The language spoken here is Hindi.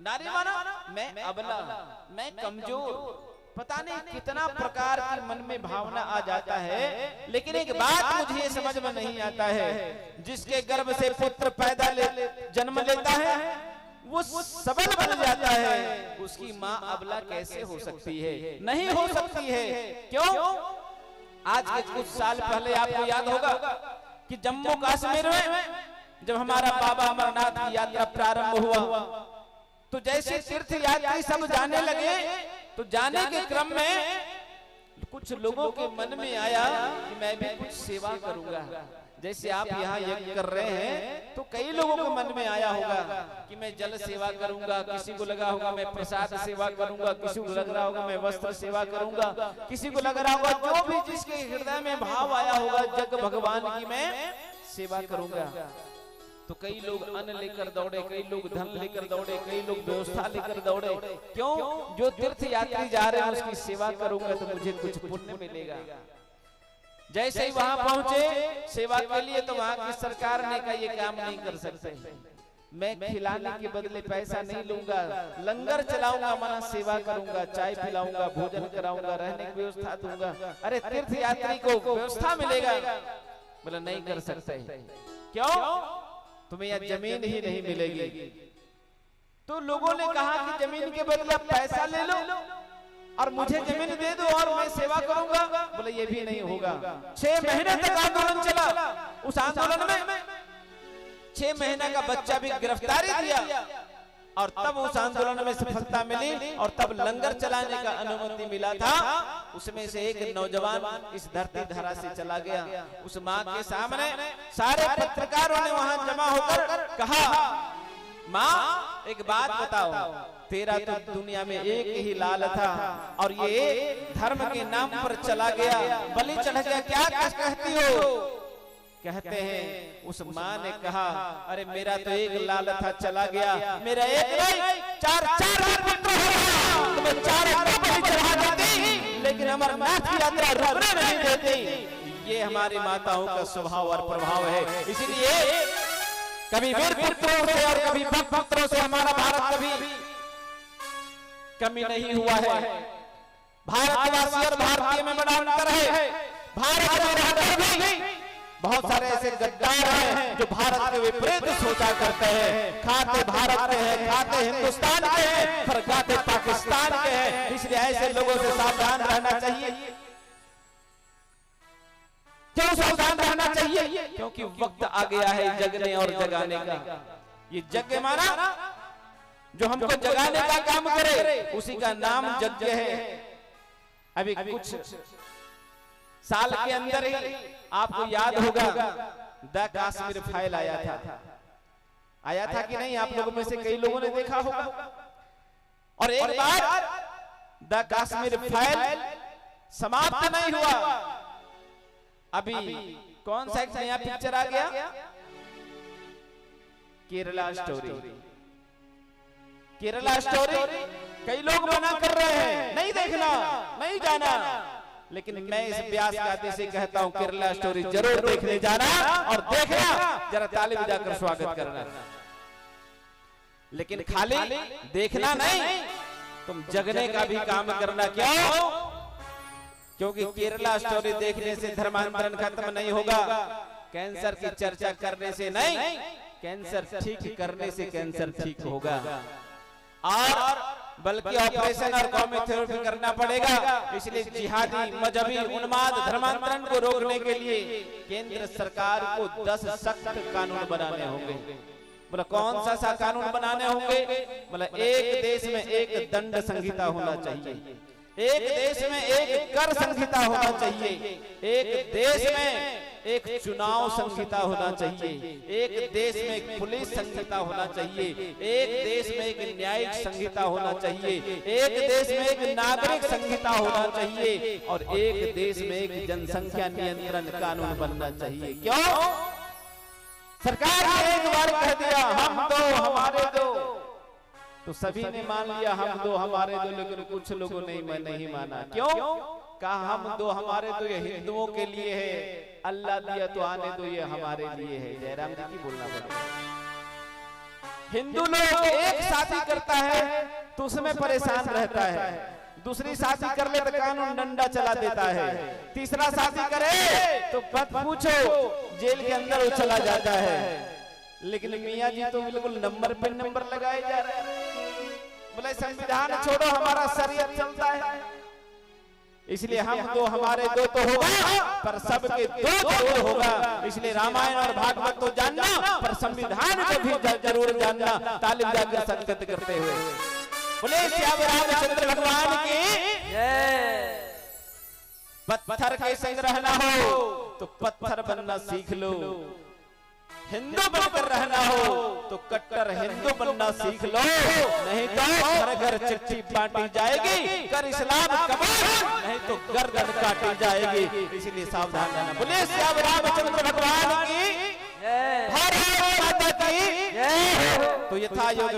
नारी माना मैं अबला, मैं कमजोर, पता नहीं कितना प्रकार की मन में भावना आ जाता है। लेकिन एक बात मुझे ये समझ में नहीं आता है, जिसके गर्भ से पुत्र पैदा जन्म लेता है वो सबल बन जाता है, उसकी माँ अबला कैसे हो सकती है? नहीं हो सकती है। क्यों? आज के कुछ साल पहले आपको याद होगा कि जम्मू कश्मीर में जब हमारा बाबा अमरनाथ की यात्रा प्रारंभ हुआ, तो जैसे तीर्थ यात्री सब जाने लगे, तो जाने के क्रम में कुछ लोगों के मन में आया कि मैं भी कुछ सेवा करूंगा। जैसे आप यहाँ यज्ञ कर रहे हैं, तो कई लोगों के मन में आया होगा कि मैं जल सेवा करूंगा, किसी को लगा होगा मैं प्रसाद सेवा करूंगा, किसी को लग रहा होगा मैं वस्त्र सेवा करूंगा, किसी को लग रहा होगा जो भी जिसके हृदय में भाव आया होगा जग भगवान की मैं सेवा करूंगा। तो कई लोग अन्न लेकर दौड़े, कई लोग धन लेकर दौड़े, कई लोग व्यवस्था लेकर दौड़े। क्यों? जो तीर्थ यात्री जा रहे हैं उसकी सेवा करूंगा तो मुझे कुछ पुण्य मिलेगा। जैसे ही वहां पहुंचे सेवा के लिए, तो वहां की सरकार ने कहा ये काम नहीं कर सकते, मैं खिलाने के बदले पैसा नहीं लूंगा, लंगर चलाऊंगा, मना सेवा करूंगा, चाय पिलाऊंगा, भोजन कराऊंगा, रहने की व्यवस्था दूंगा। अरे तीर्थ यात्री को व्यवस्था मिलेगा? बोला नहीं कर सकते। क्यों? तुम्हें यह जमीन ही नहीं मिलेगी। तो लोगों ने कहा कि जमीन के बदले पैसा ले लो और मुझे जमीन दे दो और मैं सेवा करूंगा। बोले ये भी नहीं होगा। 6 महीने तक आंदोलन चला। उस आंदोलन में 6 महीने का बच्चा भी गिरफ्तारी दिया और तब उस आंदोलन में सफलता मिली और तब लंगर चलाने का अनुमति मिला था। उसमें से एक नौजवान इस धरती धरा से चला गया। उस माँ के सामने सारे पत्रकारों ने वहां जमा होकर कहा, माँ एक बात बताओ, तेरा तो दुनिया में एक ही लाल था और ये धर्म के नाम पर चला गया, बलि चढ़ गया, क्या कहती हो? कहते हैं उस माँ ने कहा, अरे मेरा तो एक लाल था चला गया, मेरा एक नहीं चार पुत्र होगा, तो मैं 4 बलि चढ़ा देती, लेकिन अमरनाथ की यात्रा रुकने नहीं देती। ये हमारी माताओं का स्वभाव और प्रभाव है। इसलिए कभी वीर पुत्रों से और कभी भक्त पुत्रों से हमारा भारत कभी कमी नहीं हुआ है। भारतवासी और भारतीय में बड़ा अंतर है। भारत में रहकर भी बहुत सारे ऐसे गद्दार हैं जो भारत के विपरीत सोचा करते हैं। खाते भारत के हैं, खाते हिंदुस्तान के हैं, पर खाते पाकिस्तान के हैं। इसलिए ऐसे लोगों से सावधान रहना चाहिए। क्यों सावधान रहना चाहिए? क्योंकि वक्त आ गया है जगने और जगाने का। ये यज्ञ माना जो हमको जगाने का काम करे, उसी का नाम यज्ञ है। अभी कुछ साल के अंदर ही आपको याद होगा द कश्मीर फाइल आया था कि नहीं? आप लोगों में से कई लोगों ने देखा होगा। और एक बार द कश्मीर फाइल समाप्त नहीं हुआ। अभी कौन सा एक नया पिक्चर आ गया? केरला स्टोरी। केरला स्टोरी कई लोग मना कर रहे हैं, नहीं देखना, नहीं जाना, लेकिन मैं इस व्यास गाते से कहता हूं केरला स्टोरी जरूर देखने जाना और देखना, जरा ताली बजाकर स्वागत करना। लेकिन खाली देखना नहीं, तुम जगने का भी काम करना। क्यों? क्योंकि केरला स्टोरी देखने से धर्मांतरण खत्म नहीं होगा, कैंसर की चर्चा करने से नहीं, कैंसर ठीक करने से कैंसर ठीक होगा। और बल्कि ऑपरेशन और केमोथेरेपी करना पड़ेगा। इसलिए जिहादी, मजहबी, उन्माद, धर्मांतरण को रोकने के लिए केंद्र सरकार को 10 सख्त कानून बनाने होंगे। बोला कौन सा कानून बनाने होंगे? बोला एक देश में एक दंड संहिता होना चाहिए, एक देश में एक कर संहिता होना चाहिए, एक देश में एक चुनाव संहिता होना चाहिए, एक देश में एक पुलिस संहिता होना चाहिए, एक देश में एक न्यायिक संहिता होना चाहिए, एक देश में एक नागरिक संहिता होना चाहिए और एक देश में एक जनसंख्या नियंत्रण कानून बनना चाहिए। क्यों? सरकार ने एक बार कह दिया हम दो हमारे दो, तो सभी ने मान लिया हम दो हमारे दो, लेकिन कुछ लोगों ने नहीं माना। क्यों? कहा हम दो हमारे दो ये हिंदुओं के लिए है, अल्लाह दिया तो आने दो ये हमारे लिए है। जयराम जी की बोलना पड़ेगा। हिंदू लोग एक शादी करता है तो उसमें परेशान रहता है, दूसरी शादी कर ले तो कानून डंडा चला देता है, तीसरा शादी करे तो मत पूछो जेल के अंदर वो चला जाता है। लेकिन मियाँ जी तो बिल्कुल नंबर पे नंबर लगाए जा रहे हैं। बोले संविधान छोड़ो, हमारा शरीयत चलता है, इसलिए हम दो हमारे दो तो होगा पर सबके दो जरूर होगा। इसलिए रामायण और भागवत तो जानना पर संविधान को भी जरूर जानना। तालीम जाकर संगत करते हुए बोले श्याम रामचंद्र भगवान की पत्थर के संग रहना हो तो पत्थर बनना सीख लो, हिंदू बनकर रहना हो तो कट्टर हिंदू बनना सीख लो, नहीं तो घर घर चिट्ठी बांटी जाएगी, कर इस्लाम कबूल नहीं तो गर्दन काटी जाएगी। इसलिए सावधान रहना। बोले श्याम रामचंद्र भगवान की, भारत माता की। तो यथा योग